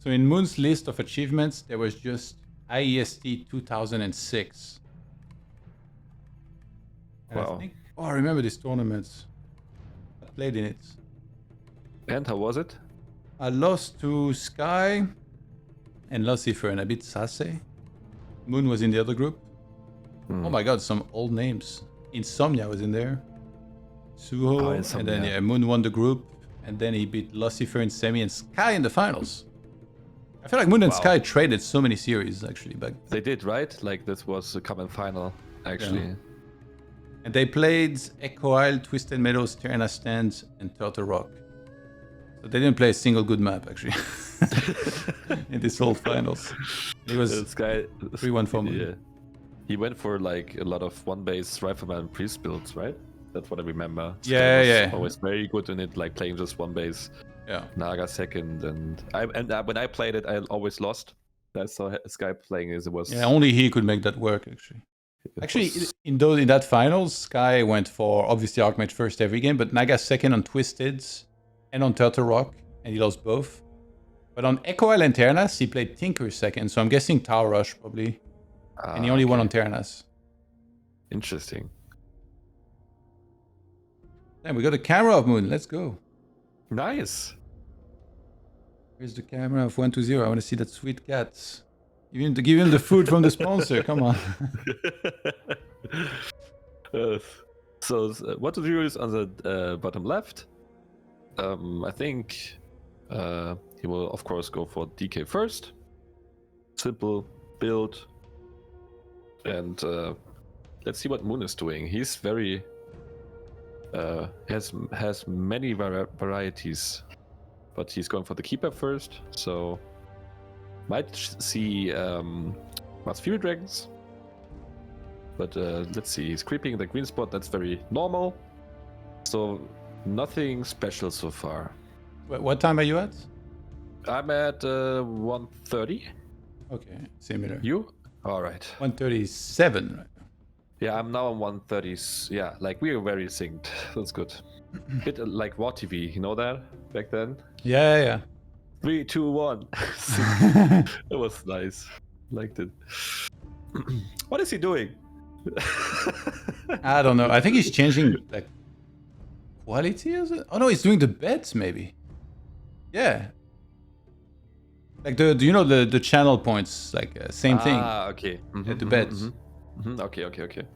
So in Moon's list of achievements, there was just IEST 2006. And Wow. I think, I remember these tournaments. I played in it. And how was it? I lost to Sky and Lucifer and a bit Sase. Moon was in the other group. Oh my god, some old names. Insomnia was in there. Suho, and then Moon won the group, and then he beat Lucifer in semi and Sky in the finals. I feel like Moon and Sky traded so many series actually back then. They did, right? Like this was a common final, actually. Yeah. And they played Echo Isle, Twisted Meadows, Terna Stands, and Turtle Rock. So they didn't play a single good map actually in this whole finals. It was 3-1 for Moon. Yeah. He went for like a lot of one-base rifleman priest builds, right? That's what I remember. Yeah. Always very good in it, like playing just one base. Yeah. Naga second, and when I played it, I always lost. I saw Sky playing as it was. Yeah, only he could make that work actually. Actually, in that finals, Sky went for obviously Archmage first every game, but Naga second on Twisted and on Turtle Rock, and he lost both. But on Echo Isle and Ternas, he played Tinker second, so I'm guessing Tower Rush probably. And he only won on Ternas. Interesting. Damn, we got a camera of Moon. Let's go. Nice. Here's the camera of 120. I want to see that sweet cat. Give him the food from the sponsor. Come on. So what to do is on the bottom left. I think he will of course go for DK first. Simple build. And let's see what Moon is doing. He's very has many varieties, but he's going for the keeper first. So might see Mars Fury Dragons. But let's see. He's creeping the green spot. That's very normal. So nothing special so far. What time are you at? I'm at 1:30. Okay, similar. You? All right. 137 right now. Yeah, I'm now on 130. Yeah, like we are very synced. That's good. Bit like War TV, you know that back then? Yeah. 3, 2, 1. It was nice. Liked it. What is he doing? I don't know. I think he's changing like quality, is it? Oh no, he's doing the bets maybe. Yeah. Like the channel points, like same thing. Okay. The bets. Okay.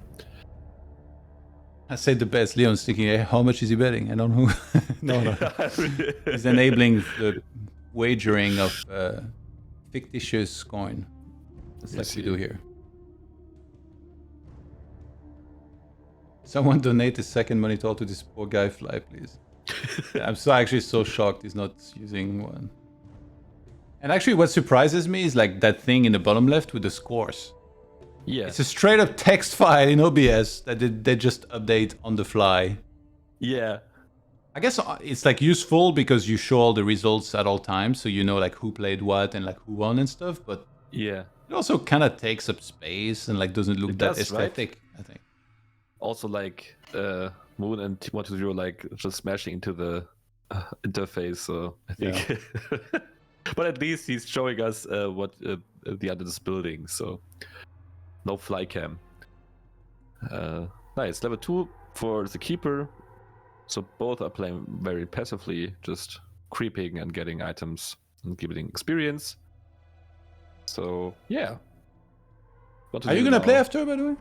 I said the bets. Leon's thinking, hey, how much is he betting? I don't know who. No. He's enabling the wagering of fictitious coin. That's like we do here. Someone donate a second monitor to this poor guy fly, please. I'm actually so shocked he's not using one. And actually what surprises me is like that thing in the bottom left with the scores. Yeah. It's a straight up text file in OBS that they just update on the fly. Yeah. I guess it's like useful because you show all the results at all times, so you know like who played what and like who won and stuff, but yeah, it also kind of takes up space and like doesn't look that aesthetic, right? I think. Also like Moon and T120 like just smashing into the interface, so I think yeah. But at least he's showing us what the other is building, so no fly cam. Nice. Level 2 for the keeper. So both are playing very passively, just creeping and getting items and giving experience. So yeah. Are you gonna play after, by the way?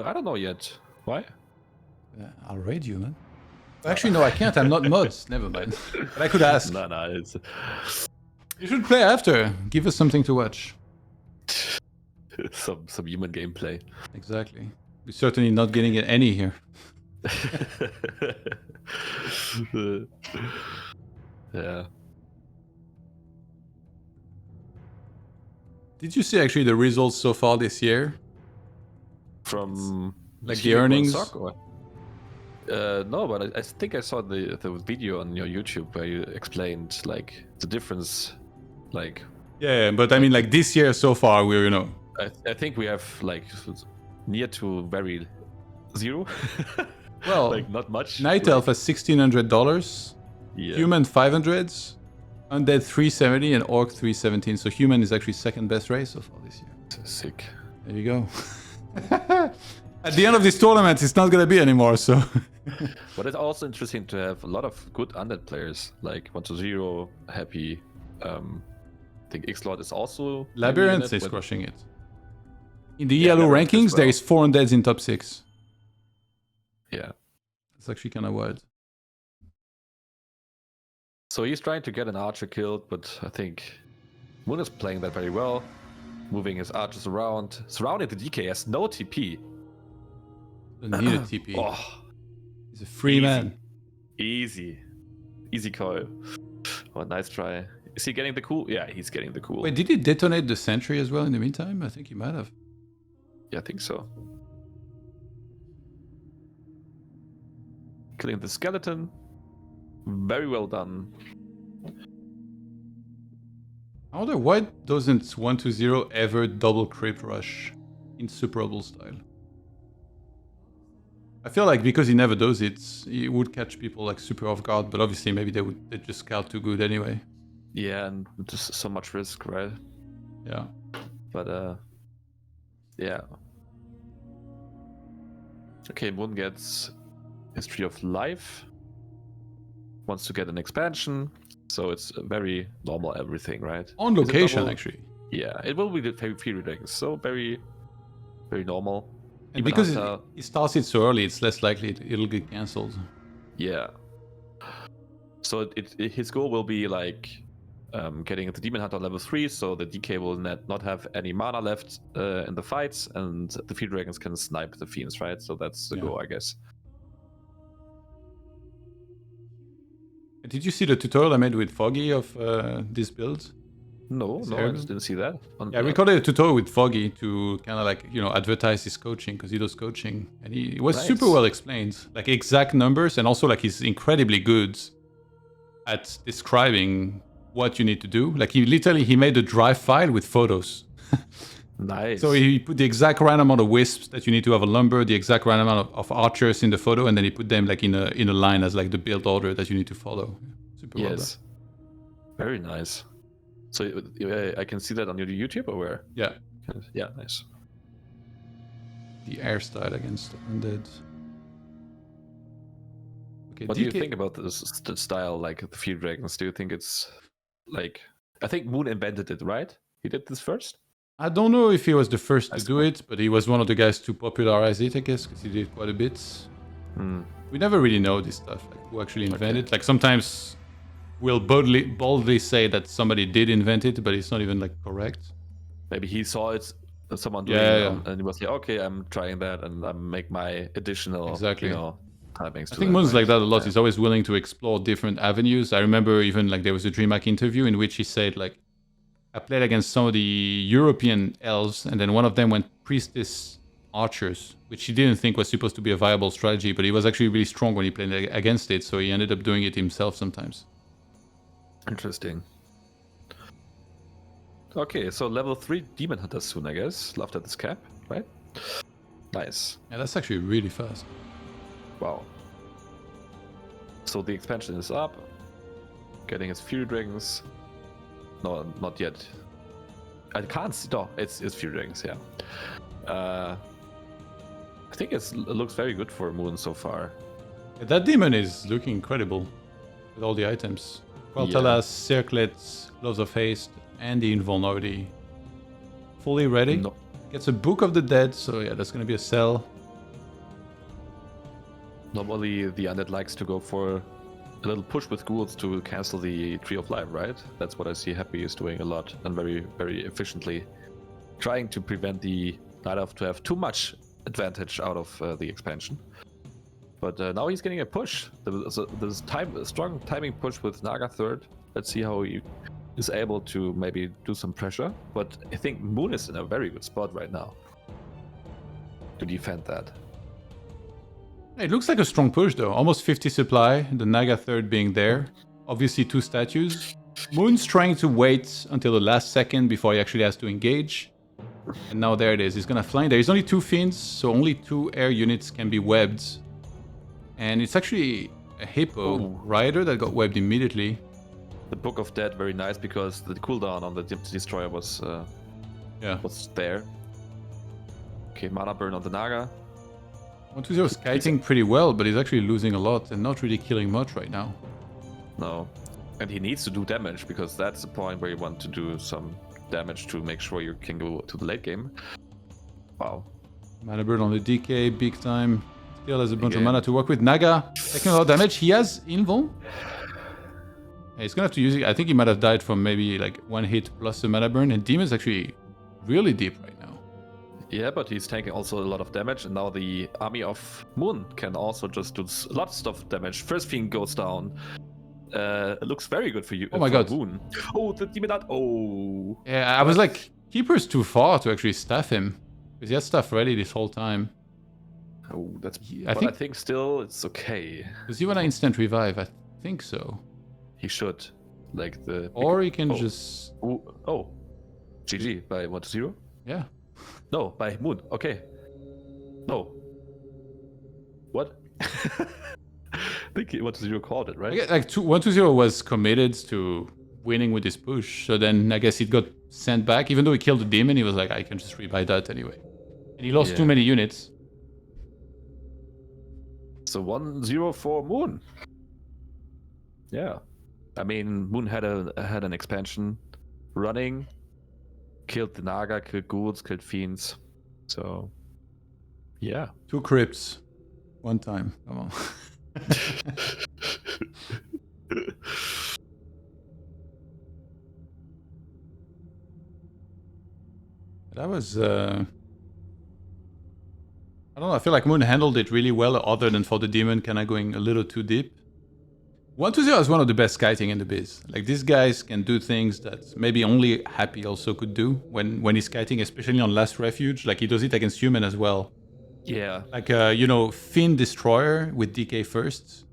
I don't know yet. Why? I'll raid you, man. Actually, no, I can't. I'm not mods. Never mind. But I could ask. No, it's... You should play after. Give us something to watch. some human gameplay. Exactly. We're certainly not getting any here. Yeah. Did you see actually the results so far this year? From like the earnings? No, but I think I saw the video on your YouTube where you explained like the difference, like. Yeah, but I mean like this year so far we're I think we have like near to very zero. Well, like not much. Night Elf has $1,600. Yeah. Human 500s. Undead 370 and Orc 317. So human is actually second best race so far this year. Sick. There you go. At the end of this tournament, it's not gonna be anymore. So. But it's also interesting to have a lot of good undead players like 1-0, Happy. I think X-Lord is also. Labyrinth is crushing it. In the Yeah, yellow Labyrinth as rankings, well. there is 4 undeads in top 6. Yeah. It's actually kind of wild. So he's trying to get an archer killed, but I think Moon is playing that very well. Moving his archers around. Surrounding the DK has no TP. Doesn't need a TP. Oh, He's a free easy. man. Easy. Easy call. Oh, nice try. Is he getting the cool? Yeah, he's getting the cool. Wait, did he detonate the sentry as well in the meantime? I think he might have. Yeah, I think so. Killing the skeleton. Very well done. I wonder why doesn't 1-0 ever double crypt rush in Super Bowl style? I feel like because he never does it, he would catch people like super off guard, but obviously maybe they just scout too good anyway. Yeah, and just so much risk, right? Yeah. But yeah. Okay, Moon gets History of Life. Wants to get an expansion, so it's very normal everything, right? On Is it location, normal? actually. Yeah, it will be the Fury Dragons, so very, very normal. And Even because after- it starts it so early, it's less likely it'll get cancelled. Yeah. So his goal will be like getting the Demon Hunter level 3, so the DK will not have any mana left in the fights, and the Field Dragons can snipe the Fiends, right? So that's the Yeah. goal, I guess. Did you see the tutorial I made with Foggy of this build? No, Is I there- just didn't see that. Yeah, I recorded a tutorial with Foggy to kind of like, advertise his coaching because he does coaching. And it was Nice. super well explained. Like exact numbers, and also like he's incredibly good at describing what you need to do. Like he made a drive file with photos. Nice. So he put the exact right amount of wisps that you need to have a lumber, the exact right amount of archers in the photo, and then he put them like in a line as like the build order that you need to follow. Super well done. Yes. Very nice. So I can see that on your YouTube or where? Yeah, Yeah, nice. the air style against undead. Okay, What do you DK think about this style, like the Field Dragons? Do you think it's like, I think Moon invented it, right? He did this first? I don't know if he was the first to That's do cool. it, but he was one of the guys to popularize it, I guess, because he did quite a bit. Hmm. We never really know this stuff, like who actually invented. Like sometimes we'll boldly say that somebody did invent it, but it's not even like correct. Maybe he saw it, someone doing Yeah, it, yeah. and he was like, okay, I'm trying that, and I make my additional, Exactly. timings. I to think that, Moon's right? like that a lot. Yeah. He's always willing to explore different avenues. I remember even like there was a DreamHack interview in which he said like, I played against some of the European elves, and then one of them went priestess archers, which he didn't think was supposed to be a viable strategy, but he was actually really strong when he played against it, so he ended up doing it himself sometimes. Interesting. Okay, so level 3 Demon Hunter soon, I guess. Loved at this cap, right? Nice. Yeah, that's actually really fast. Wow. So the expansion is up. Getting his Fury Dragons. No, not yet. I can't see. No, it's Fury Dragons, yeah. I think it looks very good for Moon so far. Yeah, that demon is looking incredible with all the items. Qualtelas, Circlets, Gloves of Haste, and the Invulnerability. Fully ready. No, Gets a Book of the Dead, so yeah, that's gonna be a sell. normally the undead likes to go for a little push with ghouls to cancel the Tree of Life, right? That's what I see Happy is doing a lot and very, very efficiently. Trying to prevent the Night Elf to have too much advantage out of the expansion. But now he's getting a push. There's a strong timing push with Naga third. Let's see how he is able to maybe do some pressure. But I think Moon is in a very good spot right now to defend that. It looks like a strong push though. Almost 50 supply, the Naga third being there. Obviously 2 statues. Moon's trying to wait until the last second before he actually has to engage. And now there it is. He's gonna fly in there. There's only 2 fiends, so only 2 air units can be webbed. And it's actually a Hippo Ooh. rider that got webbed immediately. the Book of Dead very nice because the cooldown on the destroyer was there. Okay, mana burn on the Naga. 120 is kiting pretty well, but he's actually losing a lot and not really killing much right now. No, and he needs to do damage because that's the point where you want to do some damage to make sure you can go to the late game. Wow. Mana burn on the DK, big time. Still has a bunch of mana to work with. Naga taking a lot of damage. He has invul. He's gonna have to use it. I think he might have died from maybe like one hit plus a mana burn. And Demon's actually really deep right now. Yeah, but he's taking also a lot of damage. And now the army of Moon can also just do lots of damage. First thing goes down. It looks very good for you. Oh my god. Moon. Oh, the Demon. Oh. Yeah, I was like, Keeper's too far to actually staff him. Because he had stuff ready this whole time. Oh, that's. I think still it's okay. Does he want to instant revive? I think so. He should, like the. Or he can just. Oh, GG by 1-0. Yeah. No, by Moon. Okay. No. What? I think 1-0 called it, right? Like 1-0 was committed to winning with this push, so then I guess it got sent back. Even though he killed the demon, he was like, I can just rebuy that anyway. And he lost too many units. So 1-0 for Moon. Yeah, I mean Moon had an expansion running, killed the Naga, killed ghouls, killed fiends. So yeah, 2 crypts, 1 time. Come on. That was I don't know, I feel like Moon handled it really well, other than for the demon kind of going a little too deep. 1-0 is one of the best kiting in the biz. Like, these guys can do things that maybe only Happy also could do when he's kiting, especially on Last Refuge. Like, he does it against human as well. Yeah. Like, Fiend Destroyer with DK first.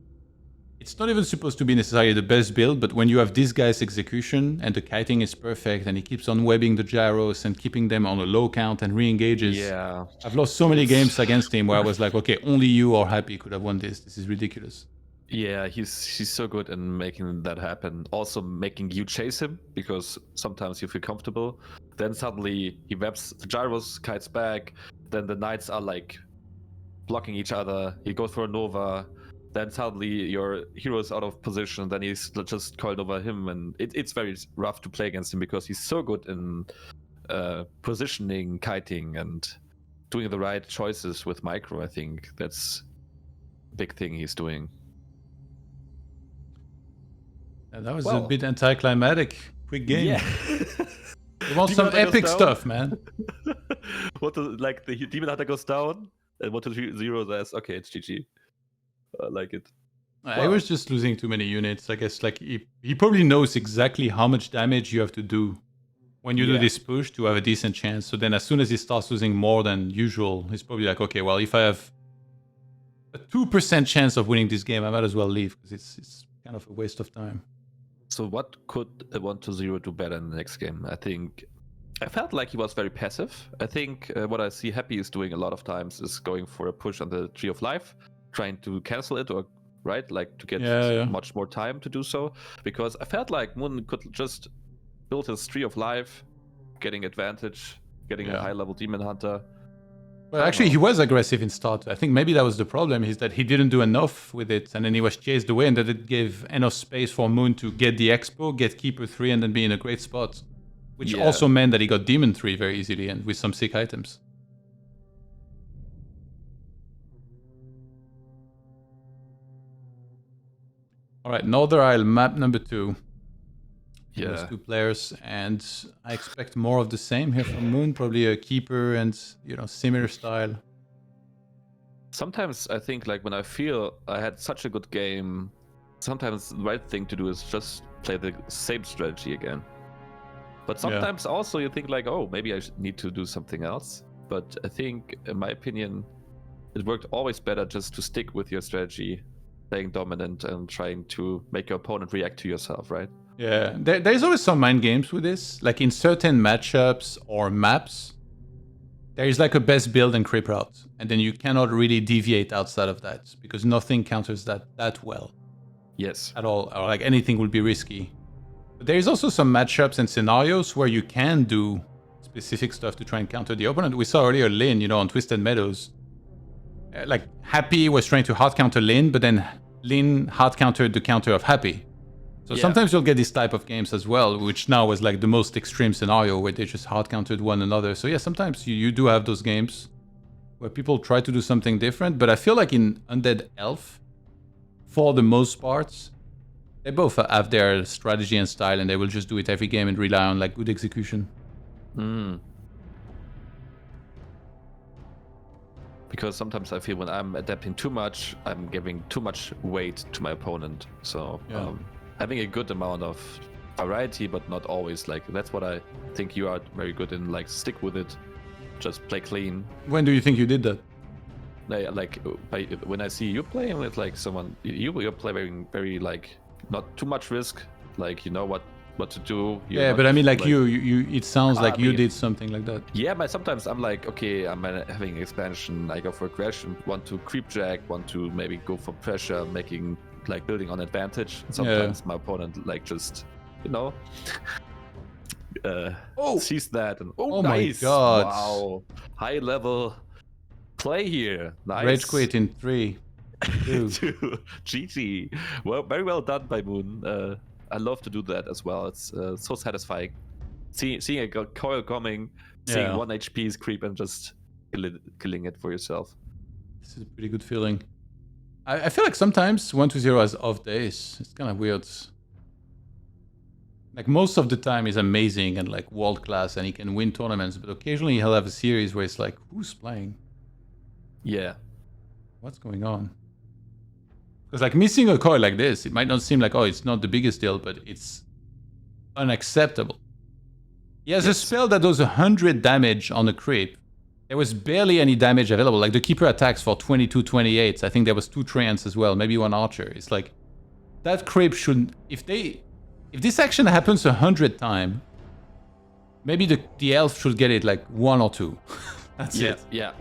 It's not even supposed to be necessarily the best build, but when you have this guy's execution and the kiting is perfect and he keeps on webbing the gyros and keeping them on a low count and re-engages. Yeah. I've lost so many games against him where I was like, okay, only you or Happy could have won this. This is ridiculous. Yeah, he's so good in making that happen. Also making you chase him, because sometimes you feel comfortable. Then suddenly he webs the gyros, kites back. Then the knights are like blocking each other. He goes for a Nova. Then suddenly your hero is out of position. Then he's just called over him. And it's very rough to play against him because he's so good in positioning, kiting, and doing the right choices with micro. I think that's a big thing he's doing. And that was a bit anticlimactic. Quick game. Yeah. You want some epic stuff, man. The Demon Hunter goes down, and 1-0 says, okay, it's GG. I like it. I was just losing too many units. I guess like he probably knows exactly how much damage you have to do when you do this push to have a decent chance. So then as soon as he starts losing more than usual, he's probably like, okay, well, if I have a 2% chance of winning this game, I might as well leave, because it's kind of a waste of time. So what could a 1-0 do better in the next game? I felt like he was very passive. I think what I see Happy is doing a lot of times is going for a push on the Tree of Life, trying to cancel it, or like to get much more time to do so. Because I felt like Moon could just build his Tree of Life, getting advantage, getting a high level Demon Hunter. Well, actually, he was aggressive in start. I think maybe that was the problem, is that he didn't do enough with it, and then he was chased away, and that it gave enough space for Moon to get the Expo, get Keeper 3, and then be in a great spot. Which also meant that he got Demon 3 very easily, and with some sick items. Alright, Northern Isle, map number 2. Yeah. Those 2 players, and I expect more of the same here from Moon. Probably a Keeper and, similar style. Sometimes I think, like, when I feel I had such a good game, sometimes the right thing to do is just play the same strategy again. But sometimes also you think like, oh, maybe I need to do something else. But I think, in my opinion, it worked always better just to stick with your strategy, playing dominant and trying to make your opponent react to yourself, right? Yeah, there's always some mind games with this. Like in certain matchups or maps, there is like a best build and creep route, and then you cannot really deviate outside of that, because nothing counters that well. Yes. At all, or like anything would be risky. But there is also some matchups and scenarios where you can do specific stuff to try and counter the opponent. We saw earlier Lin, you know, on Twisted Meadows. Like, Happy was trying to hard counter Lin, but then Lin hard countered the counter of Happy. So sometimes you'll get this type of games as well, which now was like the most extreme scenario where they just hard countered one another. So yeah, sometimes you do have those games where people try to do something different. But I feel like in Undead Elf, for the most part, they both have their strategy and style, and they will just do it every game and rely on like good execution. Because sometimes I feel when I'm adapting too much, I'm giving too much weight to my opponent. So having a good amount of variety, but not always. Like, that's what I think you are very good in. Like, stick with it, just play clean. When do you think you did that? Like when I see you playing with like someone, you're playing very like not too much risk. Like, you know what to do. Yeah, but I mean, like you it sounds like you did something like that. Yeah, but sometimes I'm like, okay, I'm having expansion. I go for aggression, want to creep jack, want to maybe go for pressure, making like building on advantage. Sometimes my opponent like just, you know, sees that and nice. My god! Wow, high level play here. Nice. Rage quit in 3, 2. GG. Well, very well done by Moon. I love to do that as well. It's so satisfying. Seeing a coil coming, seeing 1 HP's creep and just killing it for yourself. This is a pretty good feeling. I feel like sometimes 1-0 has off days. It's kind of weird. Like, most of the time he's amazing and like world class and he can win tournaments, but occasionally he'll have a series where it's like, who's playing? Yeah. What's going on? Because like missing a coil like this, it might not seem like, oh, it's not the biggest deal, but it's unacceptable. He has a spell that does 100 damage on a creep. There was barely any damage available. Like, the Keeper attacks for 22, 28. I think there was 2 Treants as well, maybe 1 Archer. It's like, that creep should... If this action happens 100 times, maybe the elf should get it like 1 or 2. That's it. Yeah.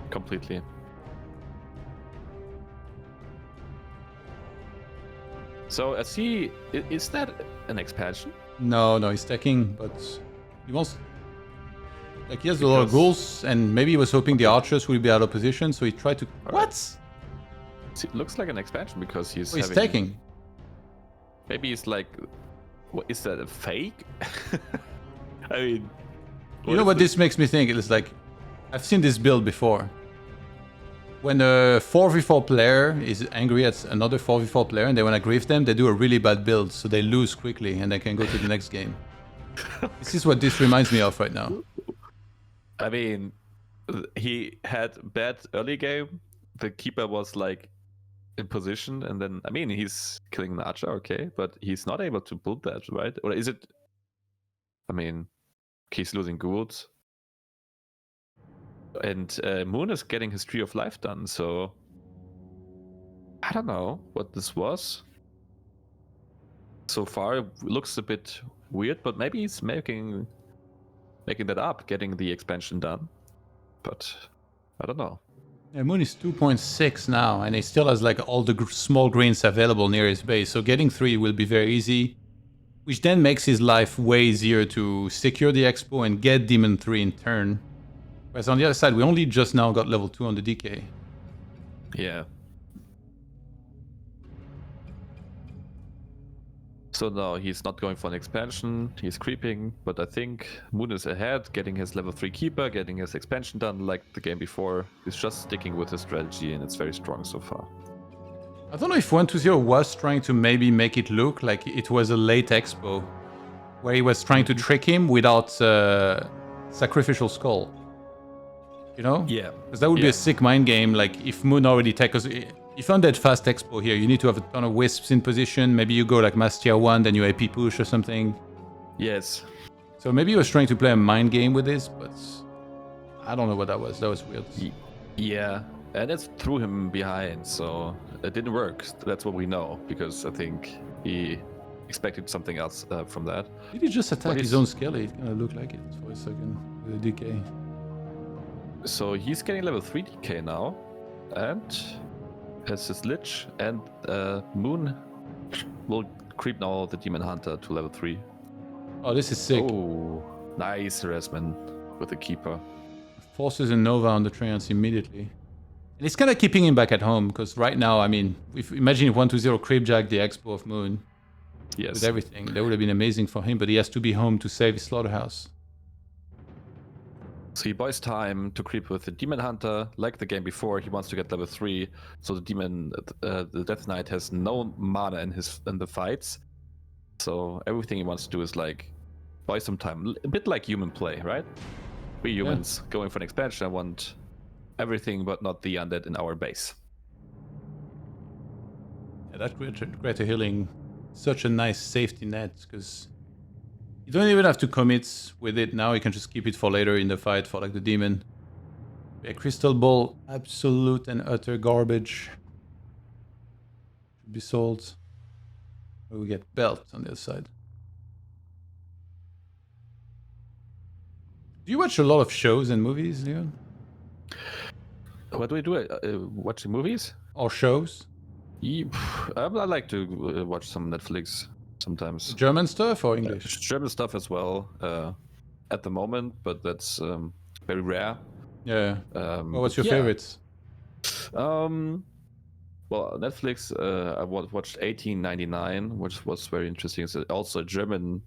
Completely. So I see, is that an expansion? No, he's stacking, but he wants... Like, he has a lot of goals, and maybe he was hoping the archers would be out of position, so he tried to... What? See, it looks like an expansion because he's he's stacking. Maybe he's like... What, is that a fake? I mean... You know what this makes me think? It's like... I've seen this build before. When a 4v4 player is angry at another 4v4 player and they want to grief them, they do a really bad build, so they lose quickly and they can go to the next game. This is what this reminds me of right now. I mean, he had bad early game. The keeper was like in position, and then, I mean, he's killing an archer, okay, but he's not able to build that, right? Or is it? I mean, he's losing goods. And Moon is getting his Tree of Life done, so I don't know what this was. So far, it looks a bit weird, but maybe he's making that up, getting the expansion done. But I don't know. Yeah, Moon is 2.6 now, and he still has like all the small greens available near his base. So getting 3 will be very easy, which then makes his life way easier to secure the expo and get Demon 3 in turn. Whereas on the other side, we only just now got level 2 on the DK. Yeah. So no, he's not going for an expansion, he's creeping, but I think Moon is ahead, getting his level 3 keeper, getting his expansion done like the game before. He's just sticking with his strategy and it's very strong so far. I don't know if 1-0 was trying to maybe make it look like it was a late expo, where he was trying to trick him without Sacrificial Skull. You know? Yeah. Because that would be a sick mind game, like if Moon already takes... If Undead fast expo here, you need to have a ton of wisps in position. Maybe you go like Mass Tier 1, then you AP push or something. Yes. So maybe he was trying to play a mind game with this, but I don't know what that was. That was weird. Yeah, and it threw him behind, so it didn't work. That's what we know, because I think he expected something else from that. Did he just attack his own Skelly? It kind of looked like it for a second with a DK. So he's getting level 3 DK now, and has his Lich, and Moon will creep now the Demon Hunter to level 3. Oh, this is sick. Oh, nice harassment with the Keeper. Forces a Nova on the Treants immediately. And it's kind of keeping him back at home, because right now, I mean, imagine if 120 creepjack the Expo of Moon Yes. with everything. That would have been amazing for him, but he has to be home to save his slaughterhouse. So he buys time to creep with the Demon Hunter. Like the game before, he wants to get level 3. So the Death Knight has no mana in the fights. So everything he wants to do is like buy some time. A bit like human play, right? We humans going for an expansion. I want everything but not the undead in our base. Yeah, that greater healing, such a nice safety net, because you don't even have to commit with it now. You can just keep it for later in the fight for like the demon. Yeah, Crystal Ball, absolute and utter garbage. Should be sold. Or we get Belt on the other side. Do you watch a lot of shows and movies, Leon? What do we do? Watching movies? Or shows? I like to watch some Netflix sometimes. German stuff or English? German stuff as well at the moment, but that's very rare. Yeah. Well, what's your favorites? Well, Netflix, I watched 1899, which was very interesting. It's also a German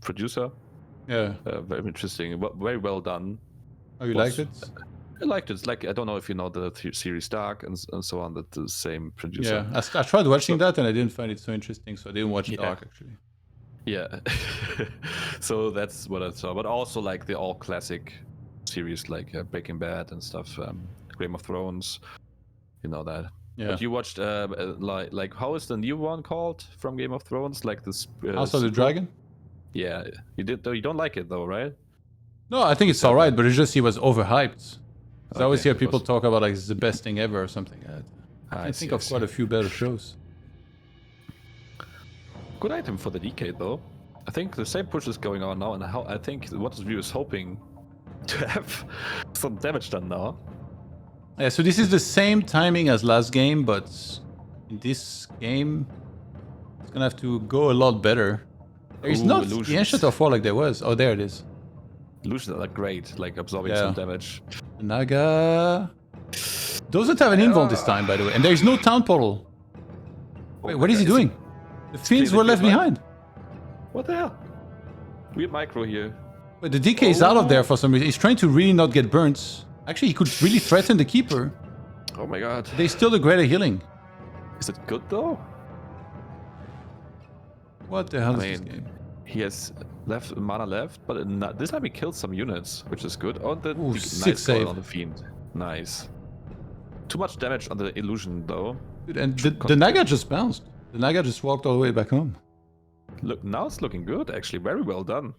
producer. Yeah. Very interesting. Very well done. Oh, you liked it? I liked it. It's like, I don't know if you know the series Dark and so on, that the same producer. Yeah, I tried watching that and I didn't find it so interesting, so I didn't watch Dark actually. Yeah. So that's what I saw. But also like the all classic series like Breaking Bad and stuff, Game of Thrones, you know that. Yeah. But you watched like how is the new one called from Game of Thrones? Like this House of the Dragon? Yeah. You don't like it though, right? No, I think it's alright, but it's just he was overhyped. I always hear people talk about like it's the best thing ever or something. I think of quite a few better shows. Good item for the decade though. I think the same push is going on now, and I think what the view is hoping to have some damage done now. Yeah, so this is the same timing as last game, but in this game, it's gonna have to go a lot better. There is not the Ancient of War like there was. Oh, there it is. Illusions are great, like absorbing some damage. Naga doesn't have an invuln this time, by the way, and there is no town portal. Wait, what is he doing? The Fiends were left behind. What the hell? Weird micro here. Wait, the DK is out of there for some reason. He's trying to really not get burnt. Actually, he could really threaten the Keeper. Oh my god. They still the greater healing. Is it good though? What the hell is this game? He has mana left, but this time he killed some units, which is good. Oh, the sick nice save on the Fiend. Nice. Too much damage on the illusion though. Dude, and the Naga just bounced. The Naga just walked all the way back home. Look, now it's looking good actually. Very well done.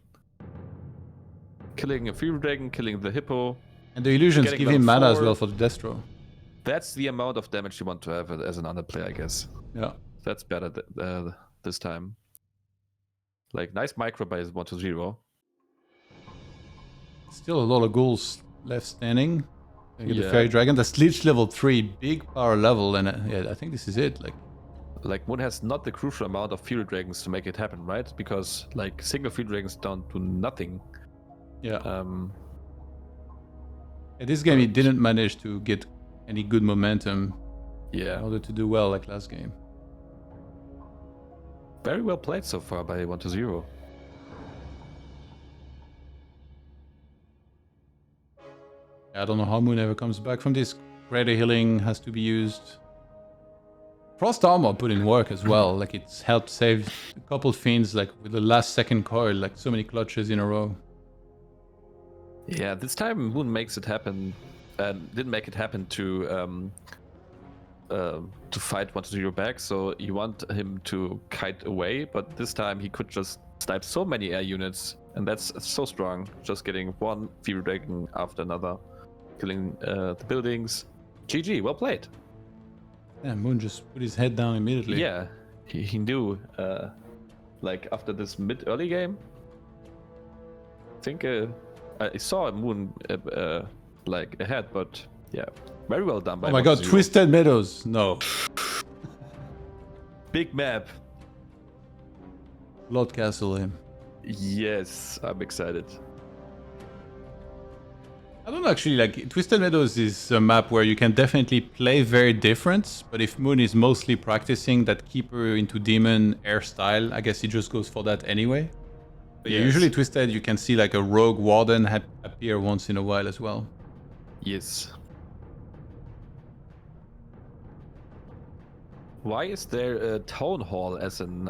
Killing a Fever Dragon, killing the Hippo. And the illusions give him mana as well for the Destro. That's the amount of damage you want to have as an underplayer, I guess. Yeah. That's better this time. Like, nice micro by 1-0. Still a lot of ghouls left standing. Get the Fairy Dragon. That's Lich level 3, big power level, and yeah, I think this is it. Like Moon has not the crucial amount of Fury Dragons to make it happen, right? Because like single Fury Dragons don't do nothing. Yeah. In this game, he didn't manage to get any good momentum. Yeah. In order to do well like last game. Very well played so far by 1-0. I don't know how Moon ever comes back from this. Greater healing has to be used. Frost Armor put in work as well. Like it's helped save a couple Fiends like with the last second coil, like so many clutches in a row. Yeah, this time Moon makes it happen. Didn't make it happen to fight 1-0 back, so you want him to kite away, but this time he could just snipe so many air units, and that's so strong. Just getting one Fever Dragon after another, killing the buildings. GG, well played. Yeah, Moon just put his head down immediately. Yeah, he knew, like after this mid-early game, I think I saw Moon like ahead, but yeah, very well done by Oh my god, Twisted Meadows, no. Big map. Lord Castle him. Yes, I'm excited. I don't know, actually, like, Twisted Meadows is a map where you can definitely play very different, but if Moon is mostly practicing that Keeper into Demon air style, I guess he just goes for that anyway. But yeah, Yes. usually Twisted, you can see like a rogue Warden appear once in a while as well. Yes. Why is there a town hall as an?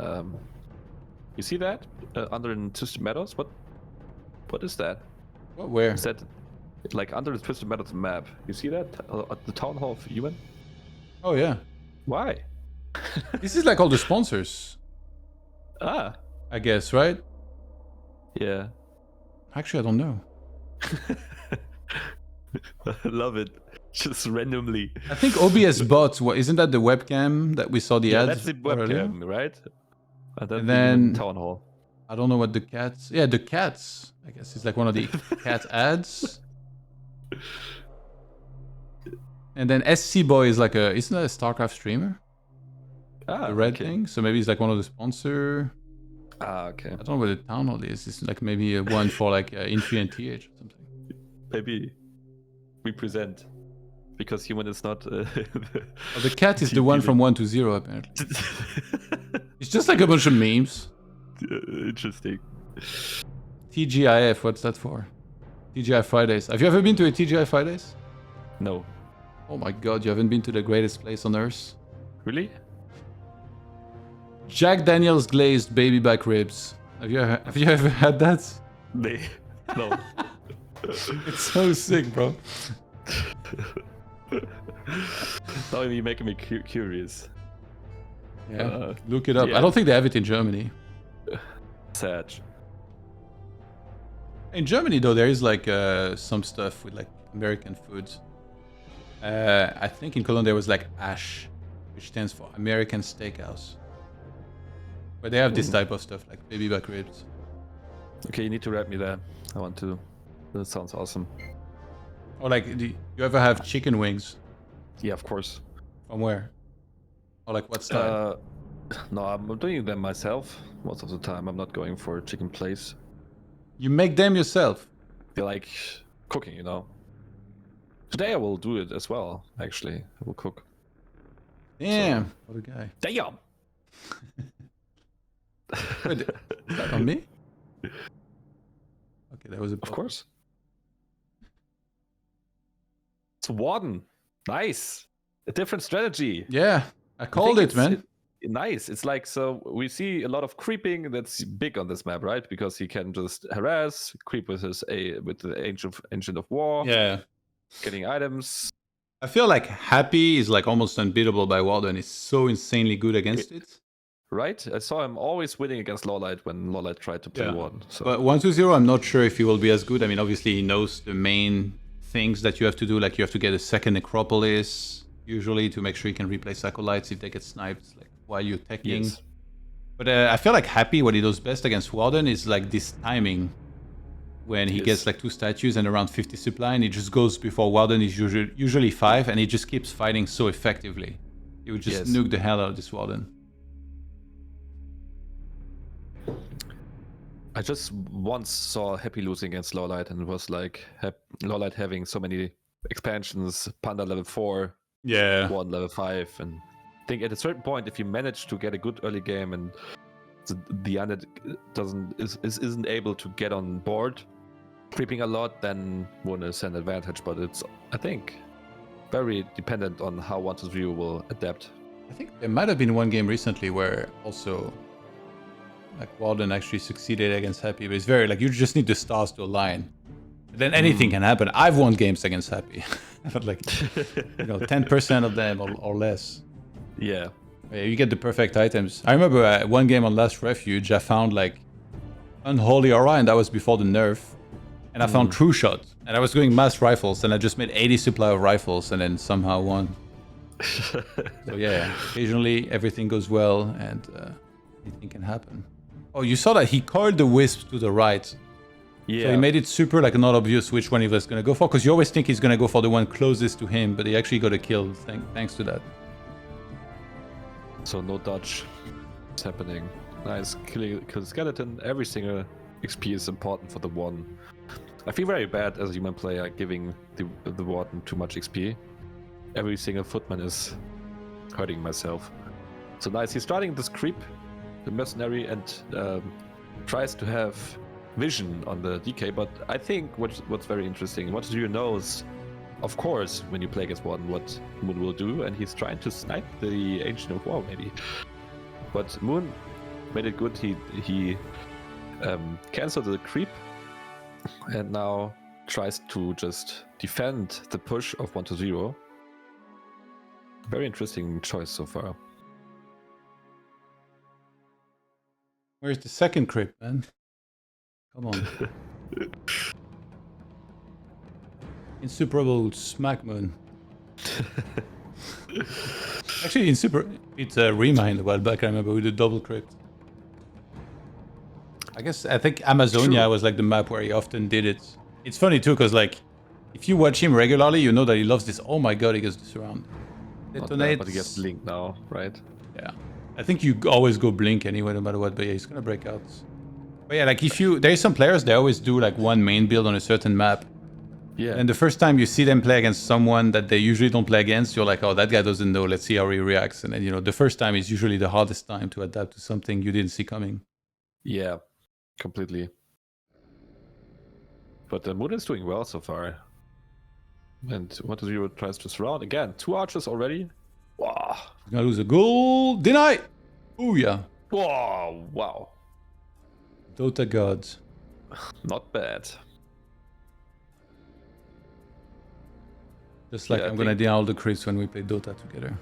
You see that under in Twisted Meadows? What is that? What, where? Is that like under the Twisted Meadows map? You see that at the town hall of human? Oh yeah. Why? This is like all the sponsors, Ah, I guess, right? yeah. Actually, I don't know. I love it. Just randomly. I think OBS bot, isn't that the webcam that we saw the Yeah, ads that's the earlier? webcam, right? And then town hall. I don't know what the cats. Yeah, the cats. I guess it's like one of the cat ads. And then SC Boy is like isn't that a StarCraft streamer? Ah, The red okay. thing. So maybe it's like one of the sponsor. Ah, okay. I don't know what the town hall is. It's like maybe a one for like Infy and TH or something. Maybe we present because human is not. Oh, the cat is the one from 1 to 0 apparently. It's just like a bunch of memes. Interesting. TGIF, what's that for? TGI Fridays. Have you ever been to a TGI Fridays? No. Oh my god, you haven't been to the greatest place on earth? Really? Jack Daniels glazed baby back ribs. Have you ever had that? No. It's so sick, bro. Now you're making me curious. Yeah, look it up. yeah. I don't think they have it in Germany. Sad. In Germany, though, there is like some stuff with like American foods. I think in Cologne there was like ASH, which stands for American Steakhouse. But they have this type of stuff like baby back ribs. Okay, you need to wrap me there. I want to. That sounds awesome. Or like, do you ever have chicken wings? Yeah, of course. From where? Or like what style? No, I'm doing them myself most of the time. I'm not going for a chicken place. You make them yourself? They like cooking, you know. Today I will do it as well. Actually, I will cook. Damn, what a guy. Damn. Wait, is that on me? Okay, that was a. Of course. It's Warden. Nice. A different strategy. Yeah, I called it, man. Nice. It's like, so we see a lot of creeping that's big on this map, right? Because he can just harass, creep with the ancient of war. Yeah. Getting items. I feel like Happy is like almost unbeatable by Warden. He's so insanely good against it. Right? I saw him always winning against Lawlight when Lawlight tried to play Warden. So. But 1-2-0, I'm not sure if he will be as good. I mean, obviously he knows the main things that you have to do. Like you have to get a second Necropolis, usually, to make sure you can replace Acolytes if they get sniped like while you're teching. Yes. But I feel like Happy, what he does best against Warden is like this timing. When he gets like 2 statues and around 50 supply, and he just goes before Warden is usually 5, and he just keeps fighting so effectively. He would just nuke the hell out of this Warden. I just once saw Happy losing against Lawlight, and it was like Lawlight having so many expansions, Panda level 4, Warden level 5, and I think at a certain point, if you manage to get a good early game and the unit isn't able to get on board, creeping a lot, then one is an advantage. But it's, I think, very dependent on how 1-2-0 will adapt. I think there might have been one game recently where also like Warden actually succeeded against Happy, but it's very like you just need the stars to align. Then anything can happen. I've won games against Happy, but like 10% of them or less. Yeah. You get the perfect items. I remember one game on Last Refuge, I found like Unholy Aura, and that was before the nerf. And I found True Shot, and I was doing mass rifles, and I just made 80 supply of rifles, and then somehow won. So yeah, occasionally everything goes well, and anything can happen. Oh, you saw that he coiled the wisp to the right. Yeah. So he made it super like not obvious which one he was gonna go for, because you always think he's gonna go for the one closest to him, but he actually got a kill thanks to that. So no dodge is happening. Nice, kill the skeleton. Every single XP is important for the Warden. I feel very bad as a human player giving the Warden too much XP. Every single footman is hurting myself. So nice, he's starting this creep, the mercenary, and tries to have vision on the DK, but I think what's very interesting, what Zero knows, of course, when you play against Warden, what Moon will do, and he's trying to snipe the Ancient of War, maybe. But Moon made it good. He cancelled the creep, and now tries to just defend the push of 1-0. Very interesting choice so far. Where's the second creep, man? Come on. Insuperable smack Moon. Actually, it's a remind a while back. I remember we did double crypt. I think Amazonia was like the map where he often did it. It's funny too, because like if you watch him regularly, you know that he loves this. Oh my god, he gets this around. Detonates. But he gets blink now, right? Yeah. I think you always go blink anyway, no matter what. But yeah, he's gonna break out. But yeah, like there's some players, they always do like one main build on a certain map. Yeah. And the first time you see them play against someone that they usually don't play against, you're like, oh, that guy doesn't know. Let's see how he reacts. And then, you know, the first time is usually the hardest time to adapt to something you didn't see coming. Yeah, completely. But the Moon is doing well so far. And 1-0 tries to surround. Again, 2 archers already. Wow. He's gonna lose a goal. Deny! Oh, yeah. Whoa, wow. Dota gods. Not bad. Just like I'm gonna deny all the creeps when we play Dota together.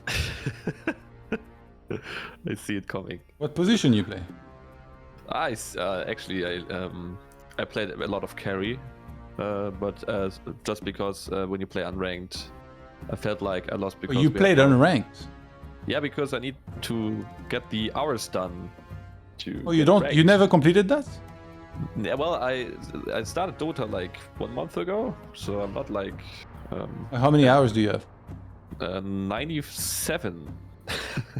I see it coming. What position you play? I played a lot of carry, but just because when you play unranked, I felt like I lost because you played unranked? Yeah, because I need to get the hours done. Oh, you don't? Ranked. You never completed that? Yeah, well, I started Dota like 1 month ago, so I'm not like. How many hours do you have? 97.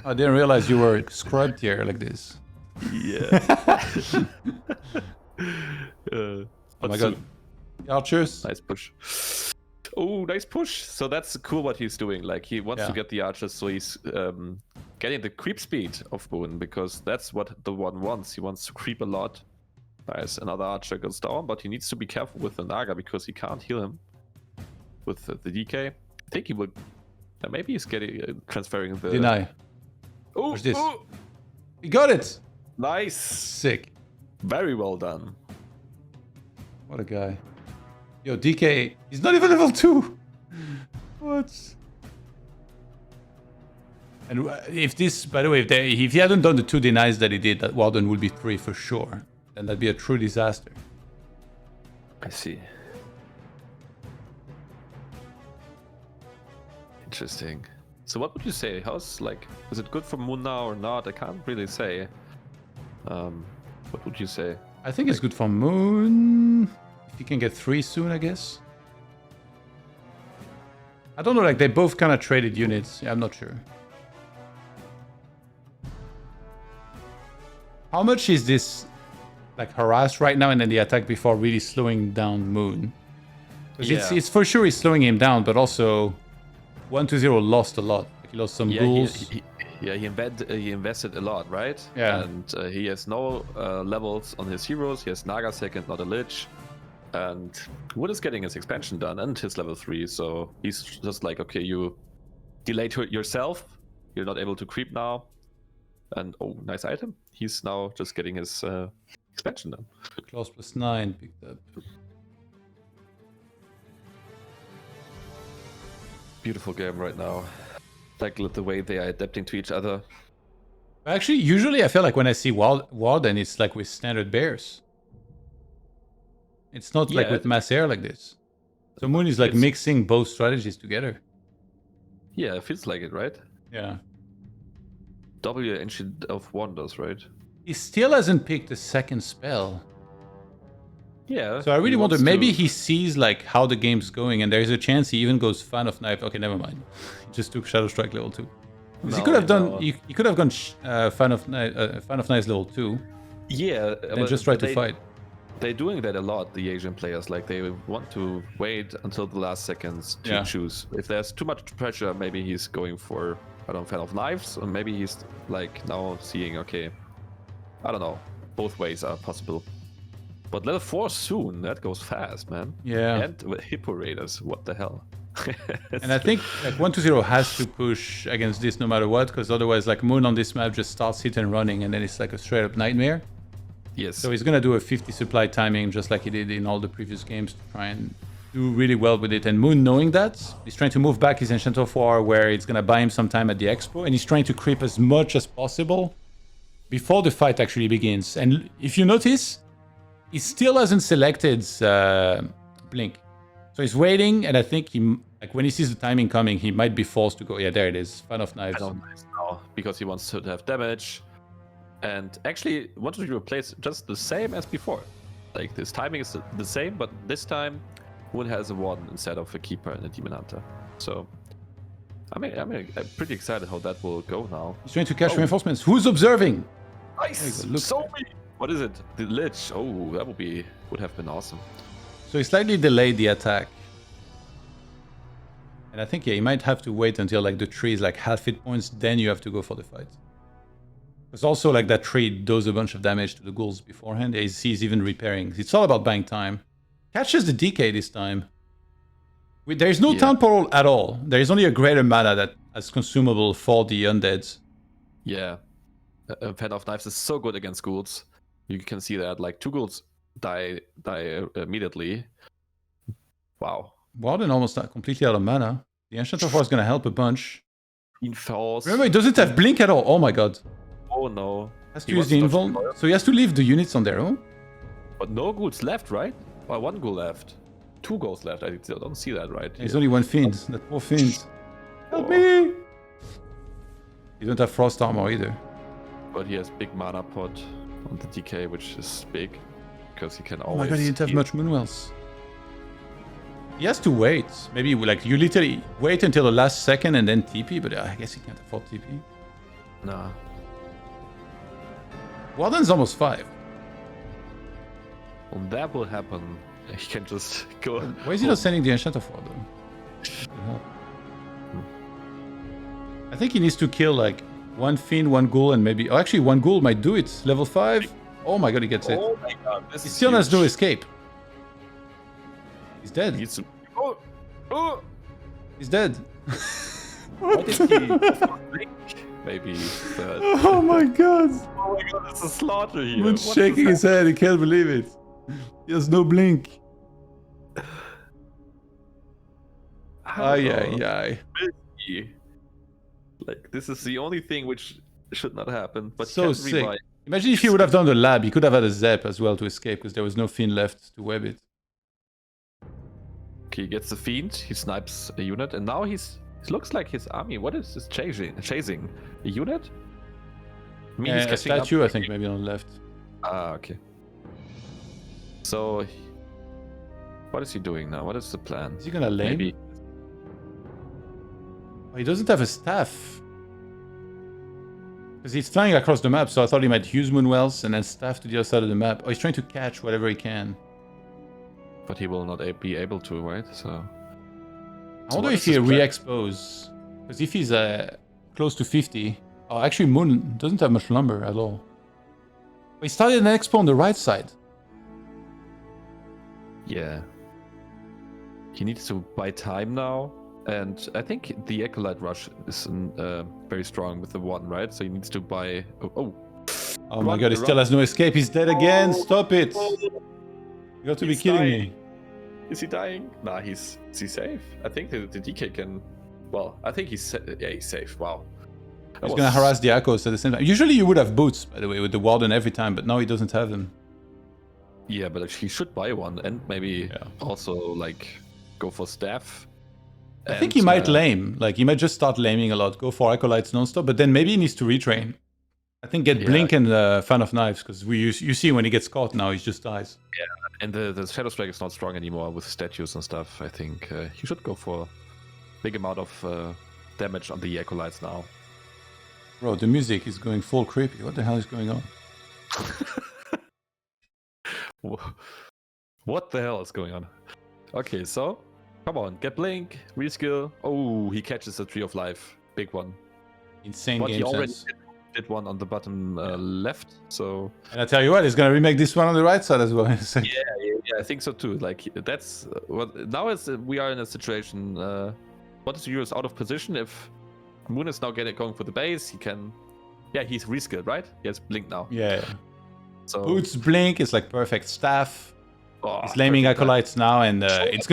I didn't realize you were scrubbed here like this. Yeah. Oh my god. Archers. Nice push. Oh, nice push. So that's cool what he's doing. Like he wants to get the archers, so he's getting the creep speed of Boone, because that's what the one wants. He wants to creep a lot. Nice. Another archer goes down, but he needs to be careful with the Naga because he can't heal him with the DK. I think he will. Maybe he's getting transferring the. Deny. Oh, what's this? He got it. Nice. Sick. Very well done. What a guy. Yo, DK, he's not even level 2. What? And if this, by the way, if he hadn't done the 2 denies that he did, that Warden would be 3 for sure. And that'd be a true disaster. I see. Interesting. So what would you say? How's like, is it good for Moon now or not? I can't really say. What would you say? I think it's good for Moon. If he can get 3 soon, I guess. I don't know, like they both kind of traded units. Yeah, I'm not sure. How much is this like harassed right now and then the attack before really slowing down Moon? Because it's for sure he's slowing him down, but also 1-0 lost a lot. Like he lost some ghouls. He invested a lot, right? Yeah. And he has no levels on his heroes. He has Naga second, not a Lich. And Wood is getting his expansion done and his level 3. So he's just like, okay, you delayed yourself. You're not able to creep now. And oh, nice item. He's now just getting his expansion done. Claws +9 picked up. Beautiful game right now. Like the way they are adapting to each other. Actually, usually I feel like when I see Warden, it's like with standard bears. It's not like with mass air like this. So Moon is like mixing both strategies together. Yeah, it feels like it, right? Yeah. W Ancient of Wonders, right? He still hasn't picked a second spell. Yeah. So I really wonder, maybe he sees like how the game's going and there's a chance he even goes Fan of Knife. Okay, never mind. He just took Shadow Strike level 2. Because he No, could have done. no. He could have gone fan of Knives level 2 Yeah, and just try to fight. They're doing that a lot, the Asian players. Like, they want to wait until the last seconds to choose. If there's too much pressure, maybe he's going for, I don't know, fan of knives, or maybe he's like now seeing, okay, I don't know, both ways are possible. But level 4 soon, that goes fast, man. Yeah. And with Hippo Raiders, what the hell? And I think like 120 has to push against this no matter what, because otherwise like Moon on this map just starts hit and running, and then it's like a straight up nightmare. Yes. So he's gonna do a 50 supply timing just like he did in all the previous games to try and do really well with it. And Moon, knowing that, he's trying to move back his Enchant of War where it's gonna buy him some time at the expo, and he's trying to creep as much as possible before the fight actually begins. And if you notice, he still hasn't selected Blink. So he's waiting, and I think he, like when he sees the timing coming, he might be forced to go. Yeah, there it is. Fan of Knives. I don't know, because he wants to have damage. And actually, wanted to replace just the same as before. Like, this timing is the same, but this time, Moon has a Warden instead of a Keeper and a Demon Hunter. So, I'm pretty excited how that will go now. He's trying to catch reinforcements. Who's observing? Nice! Look. So me! What is it? The Lich. Oh, that would have been awesome. So he slightly delayed the attack. And I think, yeah, he might have to wait until like the tree is like half hit points, then you have to go for the fight. Because also like that tree does a bunch of damage to the ghouls beforehand. He's even repairing. It's all about buying time. Catches the DK this time. There is no town portal at all. There is only a greater mana that is consumable for the undeads. Yeah. Fan of Knives is so good against ghouls. You can see that like 2 ghouls die immediately. Wow. Warden almost completely out of mana. The Ancient of War is going to help a bunch. Falls. Remember, he doesn't have Blink at all. Oh my god. Oh no. Has to use the invuln. So he has to leave the units on their own. But no ghouls left, right? Or 1 ghoul left. 2 ghouls left. I still don't see that right. There's only 1 fiend. That poor fiend. Help me! You don't have frost armor either. But he has big mana pod on the DK, which is big. Because he can Oh always... my god, he didn't have much Moonwells. He has to wait. Maybe like you literally wait until the last second and then TP, but I guess he can't afford TP. Nah. Warden's almost 5. When that will happen, he can just go... Why is he not sending the Enchant of War though? I think he needs to kill like 1 fiend, 1 ghoul, and maybe... Oh, actually 1 ghoul might do it. Level 5. Oh my god, he gets it. Oh my god, this He is still has huge. no escape. He's dead. He's... Oh! Oh! He's dead. What did he... blink? Maybe... Oh my god. Oh my god, it's a slaughter here. Moon's What shaking the his head. He can't believe it. He has no blink. Ay, ay, ay. Like, this is the only thing which should not happen. But So can't sick. revive. Imagine if he would have done the lab. He could have had a Zep as well to escape because there was no Fiend left to web it. Okay, he gets the Fiend. He snipes a unit. And now it looks like his army. What is this chasing? A unit? I mean, he's A catching up. statue, I think, maybe on the left. Ah, okay. So, what is he doing now? What is the plan? Is he gonna lame? Maybe. Oh, he doesn't have a staff. Because he's flying across the map, so I thought he might use Moonwells and then staff to the other side of the map. Oh, he's trying to catch whatever he can. But he will not be able to, right? So. I wonder if he re-expose. Because if he's close to 50... Oh, actually, Moon doesn't have much lumber at all. He started an expo on the right side. Yeah. He needs to buy time now. And I think the Acolyte Rush is very strong with the one, right? So he needs to buy... Oh my god, he still has no escape. He's dead again. Stop it. You got to be kidding me. Is he dying? Nah, is he safe? I think the DK can... Well, I think he's safe. Wow. He's gonna harass the Echoes at the same time. Usually you would have boots, by the way, with the Warden every time, but now he doesn't have them. Yeah, but he should buy one and maybe also, like, go for staff. I think he might lame. Like, he might just start laming a lot, go for Acolytes non-stop, but then maybe he needs to retrain. I think get Blink and Fan of Knives, because you see when he gets caught now, he just dies. Yeah, and the Shadow Strike is not strong anymore with statues and stuff. I think he should go for a big amount of damage on the Acolytes now. Bro, the music is going full creepy. What the hell is going on? What the hell is going on? Okay, so come on, get Blink, reskill. Oh, he catches a Tree of Life, big one. Insane But game he already sense. did one on the bottom left, so And I tell you what, he's gonna remake this one on the right side as well. yeah, I think so too. Like that's what now is we are in a situation. What is yours out of position? If Moon is now going for the base, he can. Yeah, he's reskilled, right? He has Blink now. Yeah. So Boots blink is like perfect staff. oh, He's laming perfect time. acolytes now, and it's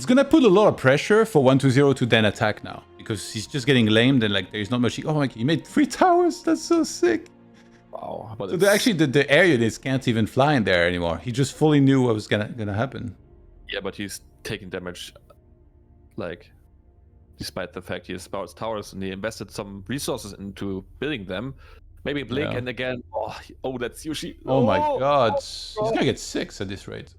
gonna put a lot of pressure for 120 to then attack now because he's just getting lamed and like there's not much. Oh my! He made 3 towers. That's so sick. Wow. But So the air units can't even fly in there anymore. He just fully knew what was gonna happen. yeah, but he's taking damage, like, despite the fact he has spouts towers and he invested some resources into building them. Maybe Blink Yeah. and again. Oh, that's Yushi. Oh my god! He's gonna get 6 at this rate.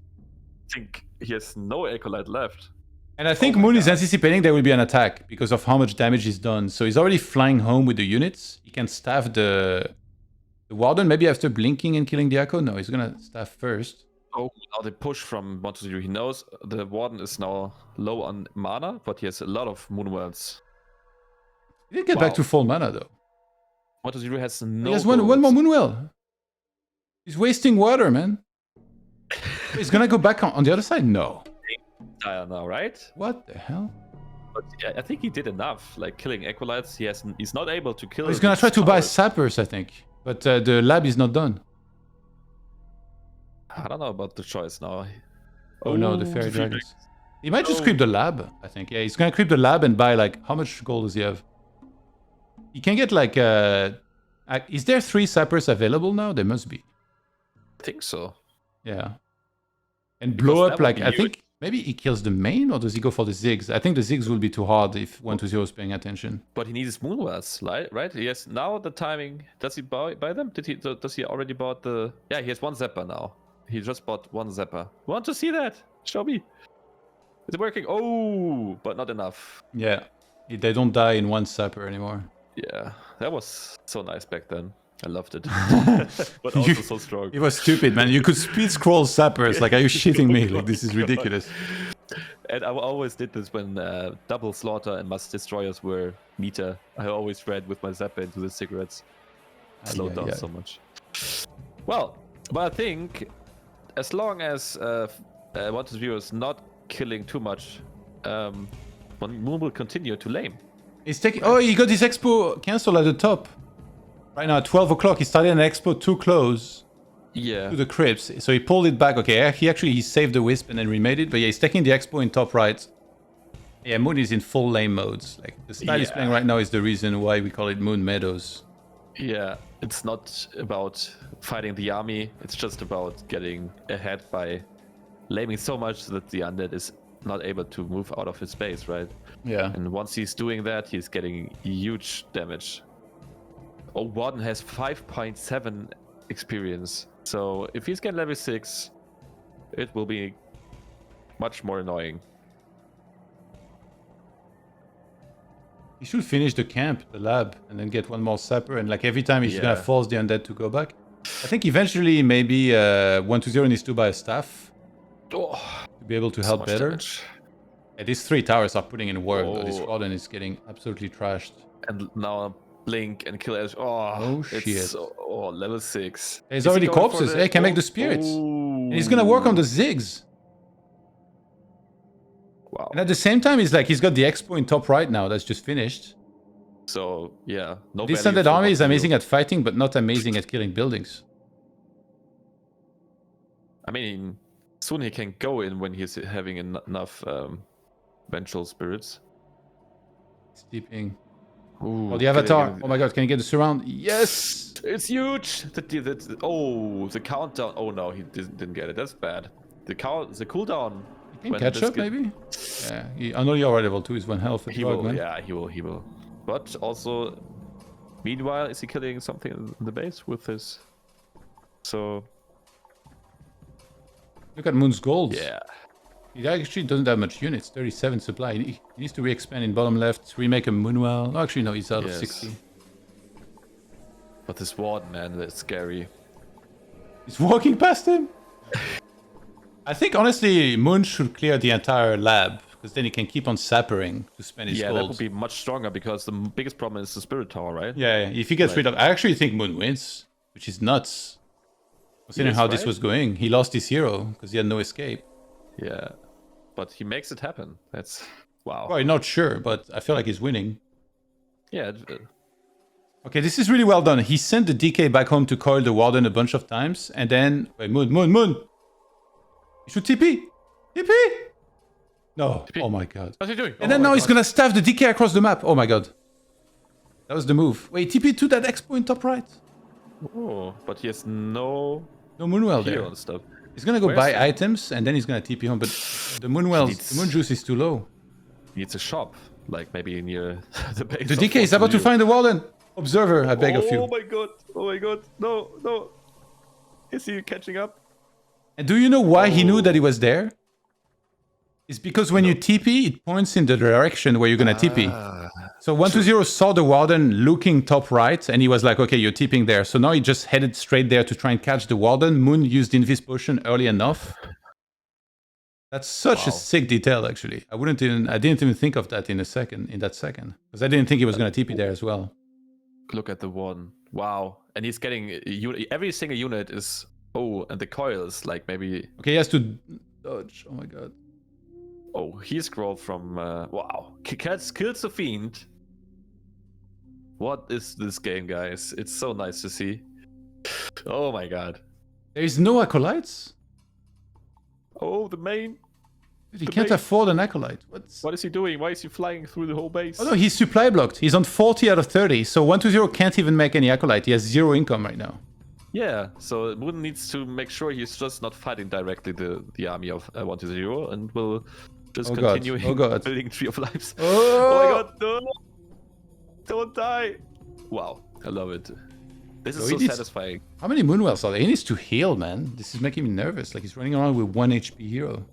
I think he has no acolyte left. And I think my Moon is God. anticipating there will be an attack because of how much damage he's done. So he's already flying home with the units. He can staff the Warden maybe after blinking and killing the Echo. No, he's gonna staff first. Oh, now the push from 1 to 0. He knows the Warden is now low on mana, but he has a lot of Moonworlds. He did get back to full mana though. 1 to 0 has no. He has one more Moonwell. He's wasting water, man. He's gonna go back on the other side? No. Dire now, right? What the hell? But yeah, I think he did enough. Like killing acolytes, he's not able to kill. He's gonna try to buy towers. sappers, I think. But the lab is not done. I don't know about the choice now. Oh no, the fairy the dragons. He might just creep the lab, I think. Yeah, he's gonna creep the lab and buy like how much gold does he have? He can get like is there 3 sappers available now? There must be. I think so. Yeah. And blow that up would like be I huge. think maybe he kills the main or does he go for the zigs? I think the zigs will be too hard if 1 to 0 is paying attention. But he needs Moonworlds, right? Yes. Now the timing. Does he buy them? Does he already bought the? Yeah, he has 1 Zapper now. He just bought 1 Zapper. Want to see that? Show me. Is it working? Oh, but not enough. Yeah. They don't die in 1 sapper anymore. Yeah, that was so nice back then. I loved it. But also so strong. It was stupid, man. You could speed scroll sappers. Like, are you shitting me? Like, this is ridiculous. And I always did this when double slaughter and mass destroyers were meter. I always read with my zapper into the cigarettes. Slowed down so much. Well, but I think as long as 1 to 0 is not killing too much, Moon will continue to lame. He's taking. Oh, he got his expo cancelled at the top. Right now, at 12 o'clock, he started an expo too close Yeah. to the crypts. So he pulled it back. Okay, he saved the wisp and then remade it. But yeah, he's taking the expo in top right. Yeah, Moon is in full lame modes. Like, the style he's playing right now is the reason why we call it Moon Meadows. Yeah, it's not about fighting the army. It's just about getting ahead by laming so much that the undead is not able to move out of his base, right? Yeah. And once he's doing that, he's getting huge damage. Oh, Warden has 5.7 experience. So if he's getting level 6, it will be much more annoying. He should finish the camp, the lab, and then get 1 more sapper. And like every time he's gonna force the undead to go back. I think eventually maybe 1 to 0 needs to buy a staff to be able to help better. Yeah, these 3 towers are putting in work. Though. This Warden is getting absolutely trashed. And now blink and kill Edge. Oh shit. It's, level 6. There's already corpses. Hey, can make the spirits. And he's gonna work on the zigs. Wow. And at the same time, he's got the expo in top right now. That's just finished. So yeah, no. This value undead for army is 1 to 0. amazing at fighting, but not amazing at killing buildings. I mean, soon he can go in when he's having enough vengeful spirits. Steeping. Ooh, Oh, the avatar. Oh my god, can he get the surround? Yes! It's huge. The countdown. Oh no, he didn't get it. That's bad. The cooldown. He can catch up, maybe? Yeah, I know you're already level 2 is 1 health. He will. Yeah, he will. But also, meanwhile, is he killing something in the base with his? So. Look at Moon's gold. Yeah. He actually doesn't have much units. 37 supply. He needs to re-expand in bottom left, remake a Moonwell. Oh, actually, no, he's out of 60. But this warden, man, that's scary. He's walking past him. I think honestly, Moon should clear the entire lab because then he can keep on sappering to spend his Yeah, gold. that would be much stronger because the biggest problem is the spirit tower, right? Yeah, if he gets rid of, I actually think Moon wins, which is nuts. Considering how this was going, he lost his hero because he had no escape. Yeah, but he makes it happen. That's wow. Well, I'm not sure, but I feel like he's winning. Yeah. Okay, this is really well done. He sent the DK back home to coil the warden a bunch of times, and then wait, Moon. You should TP. TP. No. TP. Oh my god. What's he doing? And then now he's gonna staff the DK across the map. Oh my god. That was the move. Wait, TP to that expo in top right. Oh, but he has no Moonwell hero there. and stuff. He's gonna go buy items and then he's gonna TP home. But the Moonwell, the Moon juice is too low. He needs a shop, like maybe near the base. The DK is about to find the warden. Observer, I beg of you. Oh my god! Oh my god! No! Is he catching up? And do you know why he knew that he was there? It's because when you TP, it points in the direction where you're gonna TP. So 120 saw the warden looking top right, and he was like, okay, you're TPing there. So now he just headed straight there to try and catch the warden. Moon used Invis potion early enough. That's such a sick detail, actually. I didn't even think of that in that second. Because I didn't think he was gonna TP there as well. Look at the warden. Wow. And he's getting every single unit is and the coils like maybe. Okay, he has to dodge. Oh my god. Oh, he scrolled from wow. Kills the fiend. What is this game, guys? It's so nice to see. Oh my god. There is no acolytes? Oh, the main. Dude, he can't afford an acolyte. What is he doing? Why is he flying through the whole base? Oh no, he's supply blocked. He's on 40 out of 30. So 120 can't even make any acolyte. He has 0 income right now. Yeah, so Moon needs to make sure he's just not fighting directly the army of 120 and will just continue building Tree of Lives. Oh my god, no! Don't die! Wow, I love it. This is so satisfying. How many Moonwells are there? He needs to heal, man. This is making me nervous. Like he's running around with 1 HP hero.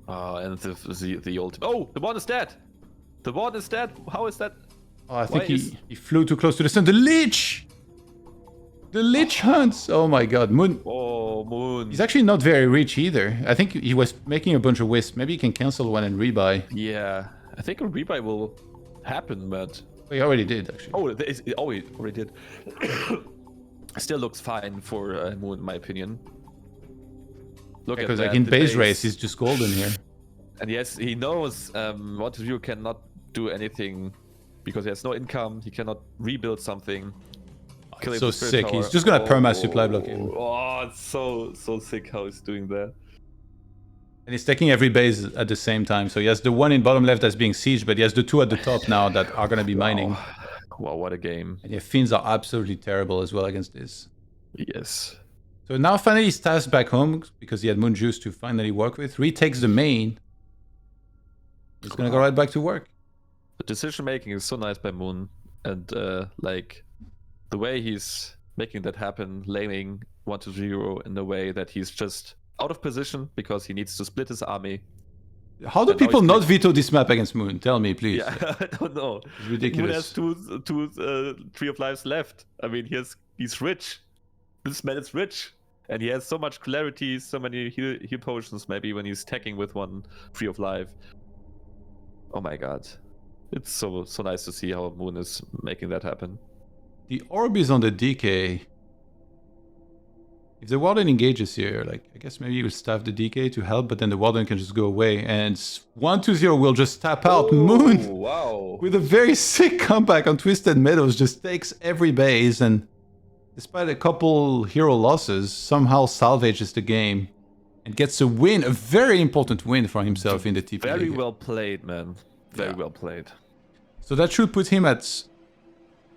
And the ultimate. Oh, the one is dead! The one is dead! How is that? Oh, I think he flew too close to the sun. The Lich! The Lich hunts! Oh my god, Moon. Oh, Moon. He's actually not very rich either. I think he was making a bunch of wisps. Maybe he can cancel one and rebuy. Yeah, I think a rebuy will happen, but... He already did, actually. Oh, he already did. Still looks fine for Moon, in my opinion. Look at that. Because like in base race, he's just golden here. And yes, he knows 120 cannot do anything because he has no income. He cannot rebuild something. So sick. He's just gonna perma supply block him. Oh, it's so sick how he's doing that. And he's taking every base at the same time. So he has the one in bottom left that's being sieged, but he has the 2 at the top now that are gonna be mining. Wow, what a game. And yeah, Finns are absolutely terrible as well against this. Yes. So now finally he's tasked back home because he had Moon Juice to finally work with. Retakes the main. He's gonna go right back to work. The decision making is so nice by Moon, and like the way he's making that happen, laning 120 in a way that he's just out of position because he needs to split his army. How do people not veto this map against Moon? Tell me, please. Yeah, I don't know. It's ridiculous. Moon has two Tree of Lives left. I mean, he's rich. This man is rich. And he has so much clarity, so many heal potions, maybe when he's attacking with 1 Tree of Life. Oh my god. It's so nice to see how Moon is making that happen. The orb is on the DK. If the Warden engages here, like I guess maybe he will staff the DK to help, but then the Warden can just go away, and 120 will just tap out. Moon, wow, with a very sick comeback on Twisted Meadows, just takes every base, and despite a couple hero losses, somehow salvages the game and gets a win, a very important win for himself in the TP. Very well played, man. Very well played. So that should put him at,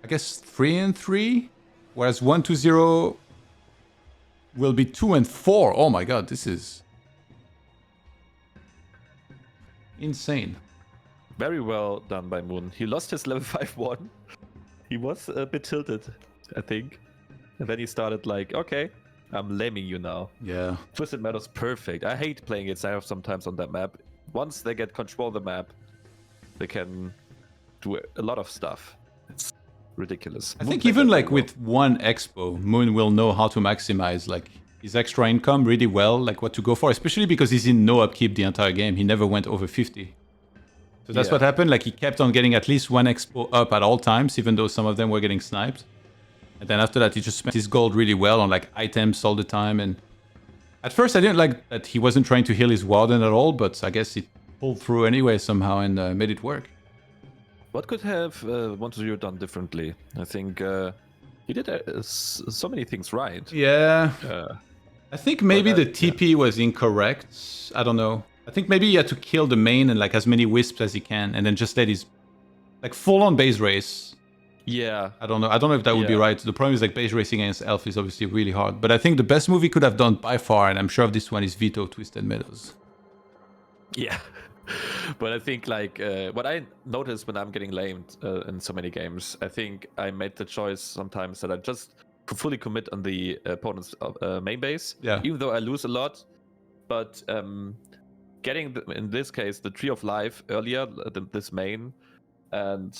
I guess, 3-3, whereas 120 will be 2-4. Oh my god, this is insane. Very well done by Moon. He lost his level 5-1. He was a bit tilted, I think. And then he started like, okay, I'm laming you now. Yeah. Twisted Meadows, perfect. I hate playing it sometimes on that map. Once they get control of the map, they can do a lot of stuff. It's ridiculous. I Moon think played even that like very with one expo, Moon will know how to maximize like his extra income really well, like what to go for, especially because he's in no upkeep the entire game. He never went over 50. So that's what happened. Like he kept on getting at least one expo up at all times, even though some of them were getting sniped. And then after that, he just spent his gold really well on like items all the time. And at first, I didn't like that he wasn't trying to heal his warden at all, but I guess he pulled through anyway somehow and made it work. What could have 1-0 done differently? I think he did so many things right. Yeah. I think maybe the TP was incorrect. I don't know. I think maybe he had to kill the main and like as many wisps as he can, and then just let his like full on base race. Yeah. I don't know. I don't know if that would be right. The problem is like base racing against Elf is obviously really hard. But I think the best move he could have done by far, and I'm sure of this one, is Veto Twisted Meadows. Yeah. But I think like what I notice when I'm getting lamed in so many games, I think I made the choice sometimes that I just fully commit on the opponent's main base. Yeah. Even though I lose a lot, but getting in this case the Tree of Life earlier, this main, and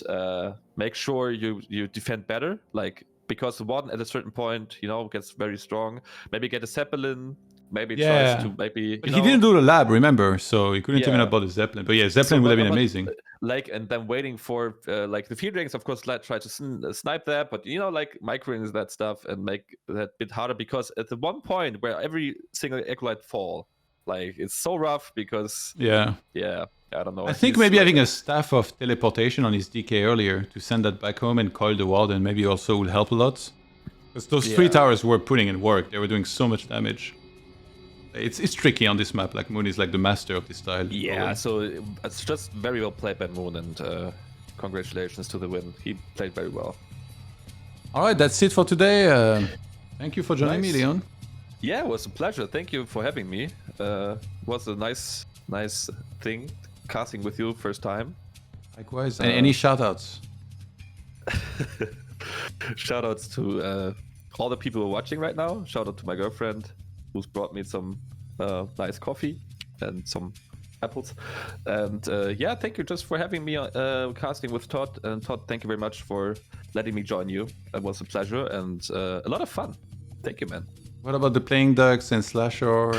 make sure you defend better, like because the one at a certain point, you know, gets very strong. Maybe get a Zeppelin. Maybe tries to maybe. But he didn't do the lab, remember? So he couldn't even have bought a Zeppelin. But yeah, Zeppelin would have been amazing. Like, and then waiting for like the field ranks, of course, try to snipe that, but you know, like microing that stuff and make that bit harder, because at the one point where every single Acolyte fall, like it's so rough because yeah, I don't know. I think maybe having a staff of teleportation on his DK earlier to send that back home and coil the warden maybe also will help a lot. Because those 3 towers were putting in work. They were doing so much damage. It's tricky on this map. Like Moon is like the master of this style. Yeah, so it's just very well played by Moon, and congratulations to the win. He played very well. All right, that's it for today. Thank you for joining me, Leon. Yeah, it was a pleasure. Thank you for having me. It was a nice thing casting with you first time. Likewise. Any shoutouts? Shoutouts to all the people who are watching right now. Shout out to my girlfriend, who's brought me some nice coffee and some apples. And yeah, thank you just for having me casting with ToD. And ToD, thank you very much for letting me join you. It was a pleasure and a lot of fun. Thank you, man. What about the Playing Ducks and Slasher?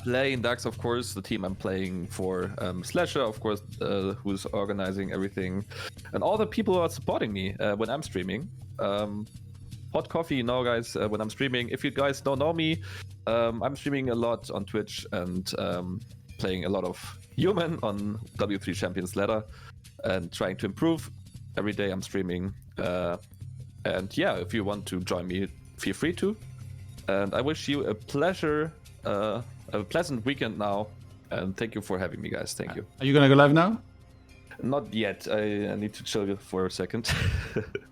Playing Ducks, of course, the team I'm playing for. Slasher, of course, who's organizing everything. And all the people who are supporting me when I'm streaming. Hot coffee, you know, guys, when I'm streaming. If you guys don't know me, I'm streaming a lot on Twitch and playing a lot of human on W3 Champions Ladder and trying to improve. Every day I'm streaming. And yeah, if you want to join me, feel free to. And I wish you a pleasant weekend now. And thank you for having me, guys. Thank you. Are you going to go live now? Not yet. I need to chill for a second.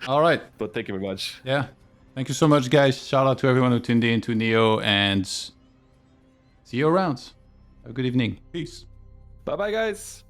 All right. But thank you very much. Yeah. Thank you so much, guys. Shout out to everyone who tuned in to Neo, and see you around. Have a good evening. Peace. Bye-bye, guys.